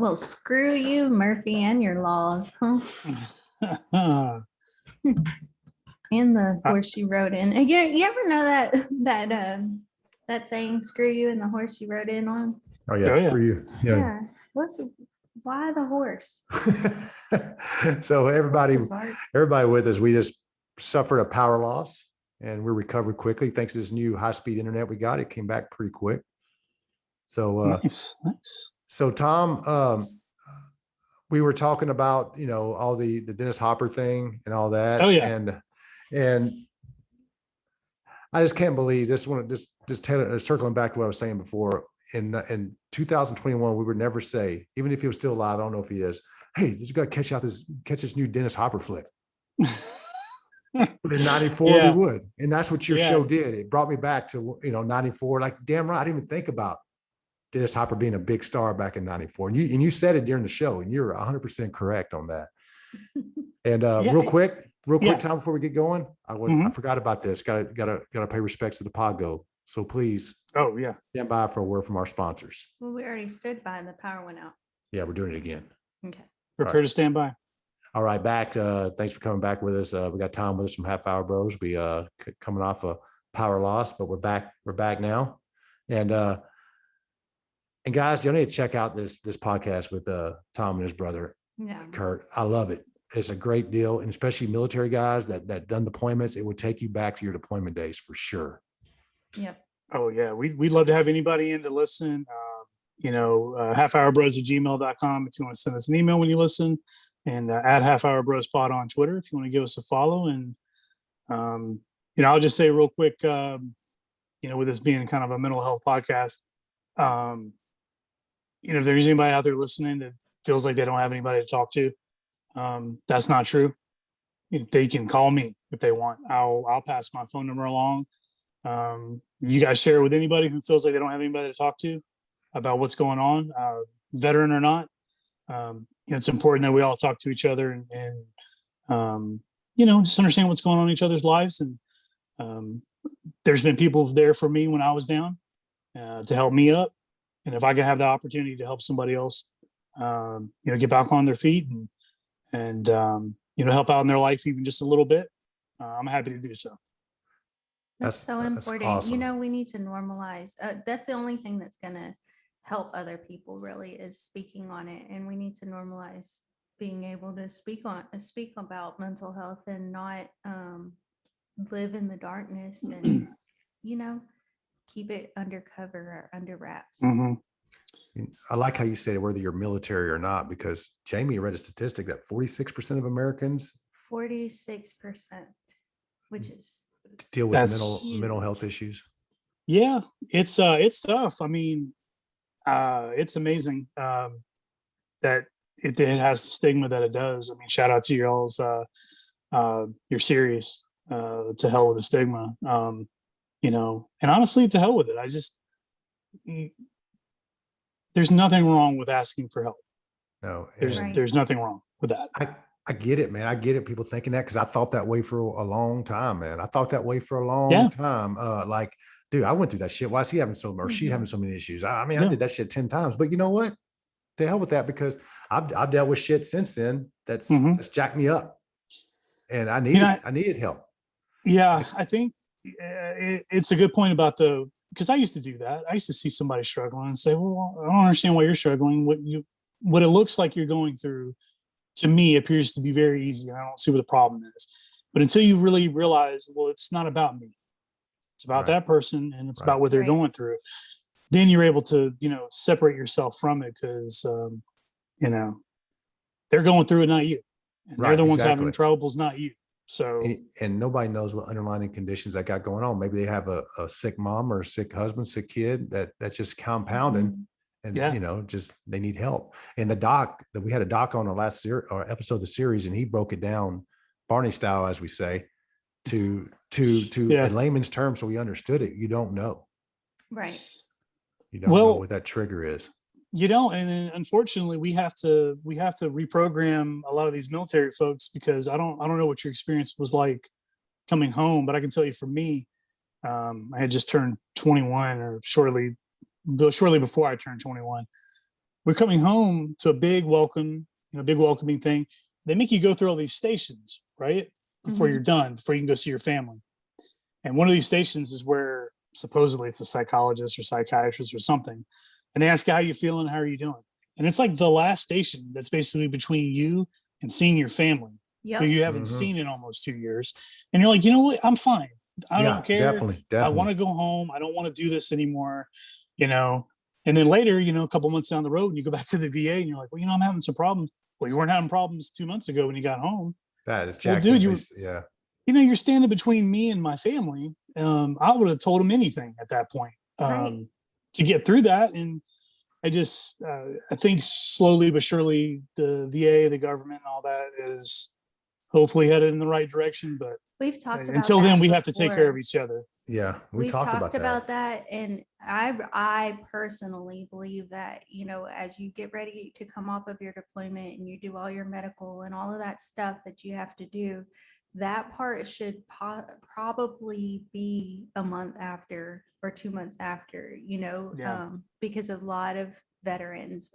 Well, screw you, Murphy, and your laws, huh? And the horse you rode in. You ever know that saying, "Screw you," and the horse you rode in on? Oh yeah, screw you. Yeah. Why the horse? So everybody with us, we just suffered a power loss, and we recovered quickly thanks to this new high-speed internet we got. It came back pretty quick. So nice. So Tom, we were talking about all the Dennis Hopper thing and all that. Oh yeah. And I just can't believe this one. Just circling back to what I was saying before. In 2021, we would never say, even if he was still alive, I don't know if he is, hey, you got to catch this new Dennis Hopper flick. But in 94, we would. And that's what your show did. It brought me back to, 94. Like, damn right, I didn't even think about Dennis Hopper being a big star back in 94. And you said it during the show, and you're 100% correct on that. And real quick, Tom, before we get going, I forgot about this. Got to pay respects to the Podgo. So please. Oh yeah. Stand by for a word from our sponsors. Well, we already stood by and the power went out. Yeah, we're doing it again. Okay. Prepare to stand by. All right, back. Thanks for coming back with us. We got Tom with us from Half Hour Bros. We coming off a power loss, but we're back. We're back now. And guys, you need to check out this podcast with Tom and his brother, Kurt. I love it. It's a great deal, and especially military guys that done deployments. It would take you back to your deployment days for sure. Yep. Oh yeah, we'd love to have anybody in to listen. halfhourbros@gmail.com if you want to send us an email when you listen, and at halfhourbrospod on Twitter if you want to give us a follow. And I'll just say real quick, with this being kind of a mental health podcast, if there's anybody out there listening that feels like they don't have anybody to talk to, that's not true. They can call me if they want. I'll pass my phone number along. You guys share it with anybody who feels like they don't have anybody to talk to about what's going on, veteran or not. It's important that we all talk to each other and just understand what's going on in each other's lives. And there's been people there for me when I was down to help me up. And if I can have the opportunity to help somebody else, get back on their feet and help out in their life even just a little bit, I'm happy to do so. That's so important. Awesome. We need to normalize. That's the only thing that's going to help other people really is speaking on it. And we need to normalize being able to speak about mental health and not live in the darkness and, keep it undercover or under wraps. Mm-hmm. I like how you said whether you're military or not, because Jamie read a statistic that 46% of Americans 46%, which is deal with mental health issues. Yeah, it's tough. I mean, it's amazing that it has the stigma that it does. I mean, shout out to y'all's your series, To Hell with the Stigma. And honestly, to hell with it. There's nothing wrong with asking for help. No, there's nothing wrong with that. I get it, man. I get it. People thinking that because I thought that way for a long time, man. I thought that way for a long time. Like, dude, I went through that shit. Why is he having so, or she having so many issues? I mean, I did that shit 10 times. But you know what? To hell with that, because I've dealt with shit since then that's jacked me up, and I needed help. Yeah, I think it's a good point about because I used to do that. I used to see somebody struggling and say, well, I don't understand why you're struggling. What it looks like you're going through, to me, appears to be very easy. And I don't see what the problem is. But until you really realize, well, it's not about me. It's about that person, and it's about what they're going through. Then you're able to, separate yourself from it because, they're going through it, not you. And they're the ones having troubles, not you. So, and nobody knows what underlying conditions that got going on. Maybe they have a sick mom or a sick husband, sick kid that's just compounding, and just they need help. And we had a doc on our last episode of the series, and he broke it down Barney style, as we say, to in layman's terms, so we understood it. You don't know, right? You don't know what that trigger is. You don't, and then unfortunately, we have to reprogram a lot of these military folks, because I don't know what your experience was like coming home, but I can tell you for me, I had just turned 21, or shortly before I turned 21, we're coming home to a big welcome, big welcoming thing. They make you go through all these stations, right? Before Mhm. you're done, before you can go see your family. And one of these stations is where supposedly it's a psychologist or psychiatrist or something. And they ask you how you feeling, how are you doing? And it's like the last station that's basically between you and seeing your family who Yep. you haven't Mhm. seen in almost 2 years. And you're like, you know what? I'm fine. I Yeah, don't care. definitely, I want definitely. to go home. I don't want to do this anymore, you know. And then later, a couple months down the road, and you go back to the VA and you're like, well, I'm having some problems. Well, you weren't having problems 2 months ago when you got home. That is Well, jacked dude, up. you Yeah. you're standing between me and my family. I would have told him anything at that point Right. to get through that. And I think slowly but surely the VA, the government, and all that is hopefully headed in the right direction. But We've talked about until then, that we have to take care of before. each other. Yeah. We We've talked talked about that. about that, and I personally believe that, as you get ready to come off of your deployment and you do all your medical and all of that stuff that you have to do, that part should probably be a month after or 2 months after, Yeah. because a lot of veterans,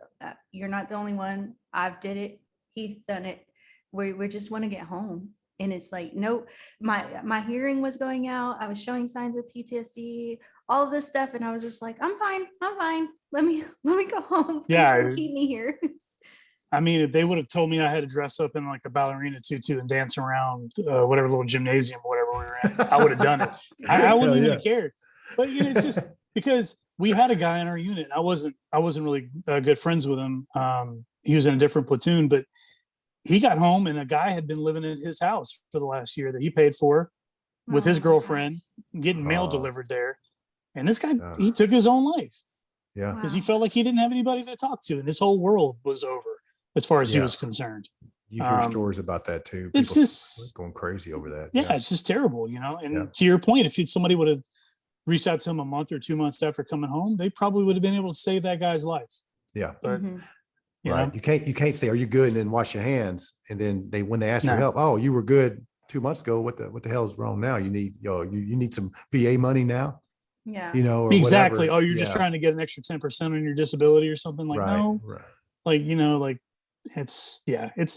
you're not the only one. I've did it. Heath's done it. We just want to get home. And it's like, nope, my hearing was going out. I was showing signs of PTSD, all of this stuff. And I was just like, I'm fine. Let me go home. Please Yeah. don't keep me here. I mean, if they would have told me I had to dress up in like a ballerina tutu and dance around whatever little gymnasium, whatever we were in, I would have done it. I wouldn't even have cared. But it's just because we had a guy in our unit. I wasn't really good friends with him. He was in a different platoon, but he got home and a guy had been living at his house for the last year that he paid for with Oh his my girlfriend, gosh. getting mail Oh. delivered there. And this guy, he Uh, took his own life yeah. because he Wow. felt like he didn't have anybody to talk to, and his whole world was over as far as he Yeah. was concerned. You hear stories about that too. It's People just, going crazy over that. yeah, it's just terrible, And Yeah. to your point, if somebody would have reached out to him a month or 2 months after coming home, they probably would have been able to save that guy's life. Yeah. But Mhm. Right. You can't say, are you good? And then wash your hands. And then when they ask for No. help, oh, you were good 2 months ago. What the hell is wrong now? You need, you need some VA money now, Yeah. or Exactly. whatever. Oh, you're just trying to get an extra 10% on your disability or something. Like, Right. no, Right. like it's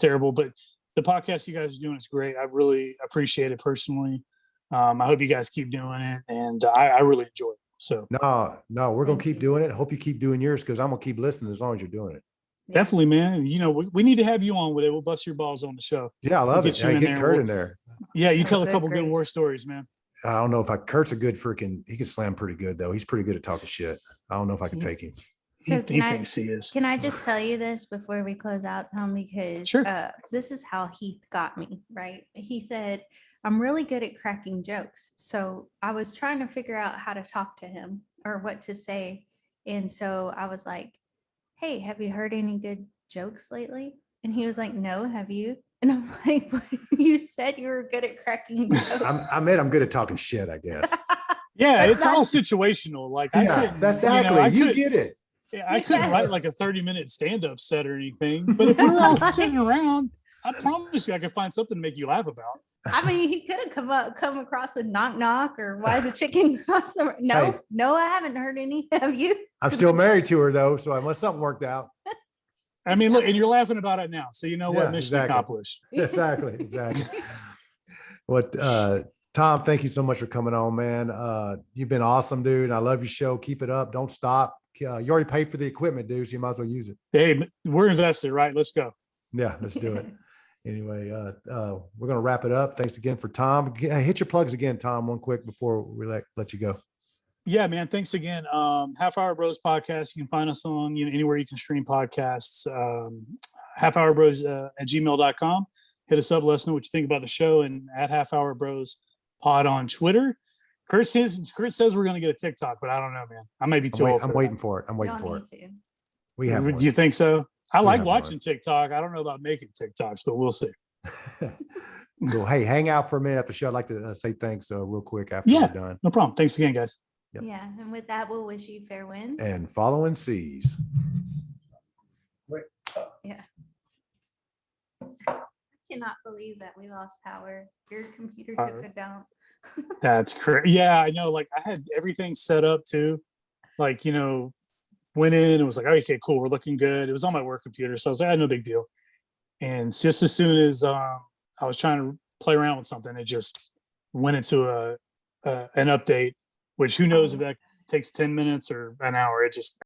terrible. But the podcast you guys are doing is great. I really appreciate it personally. I hope you guys keep doing it, and I really enjoy it. So No, we're going to Thank keep you. doing it. Hope you keep doing yours because I'm going to keep listening as long as you're doing it. Yeah. definitely, man. We need to have you on with it. We'll bust your balls on the show. Yeah, I love get it. you Yeah, in get there. Kurt in there. Yeah, you For tell a good couple good grace. war stories, man. I don't know if Kurt's a good freaking, he can slam pretty good though. He's pretty good at talking shit. I don't know if I could take him. So he thinks he is. Can I just tell you this before we close out, Tom? Because Sure. this is how Heath got me, right? He said, I'm really good at cracking jokes. So I was trying to figure out how to talk to him or what to say. And so I was like, hey, have you heard any good jokes lately? And he was like, no, have you? And I'm like, you said you were good at cracking jokes. I mean, I'm good at talking shit, I guess. Yeah, That's it's all not- situational. Like I Yeah, couldn't, that's exactly. You get it. I couldn't Yeah. write like a 30-minute stand-up set or anything. But if we were all sitting around, I promise you I could find something to make you laugh about. I mean, he could have come across with knock knock or why the chicken crossed the no, Hey. no, I haven't heard any. Have you? I'm still married to her though, so unless something worked out. I mean, look, and you're laughing about it now. So you know Yeah, what? Mission exactly. accomplished. Exactly. What Tom, thank you so much for coming on, man. You've been awesome, dude. I love your show. Keep it up. Don't stop. You already paid for the equipment, dude, so you might as well use it. Hey, we're invested, right? Let's go. Yeah, let's do it. Anyway, we're gonna wrap it up. Thanks again for Tom. Hit your plugs again, Tom, one quick before we let you go. Yeah, man. Thanks again. Half Hour Bros podcast. You can find us on anywhere you can stream podcasts. halfhourbros at gmail.com. Hit us up. Let us know what you think about the show, and at Half Hour Bros pod on Twitter. Kurt says we're going to get a TikTok, but I don't know, man. I might be too old. I'm waiting for it. I'm waiting Y'all for need it. to. We have one. Do you think so? I We like have watching one. TikTok. I don't know about making TikToks, but we'll see. Cool. Hey, hang out for a minute after the show. I'd like to say thanks real quick after Yeah. we're done. No problem. Thanks again, guys. Yep. Yeah, and with that, we'll wish you fair winds. And following seas. Yeah. I cannot believe that we lost power. Your computer took it down. That's correct. Yeah, I know. Like I had everything set up too. Like, went in and was like, okay, cool, we're looking good. It was on my work computer, so I was like, no big deal. And just as soon as I was trying to play around with something, it just went into an update, which who knows if that takes 10 minutes or an hour. It just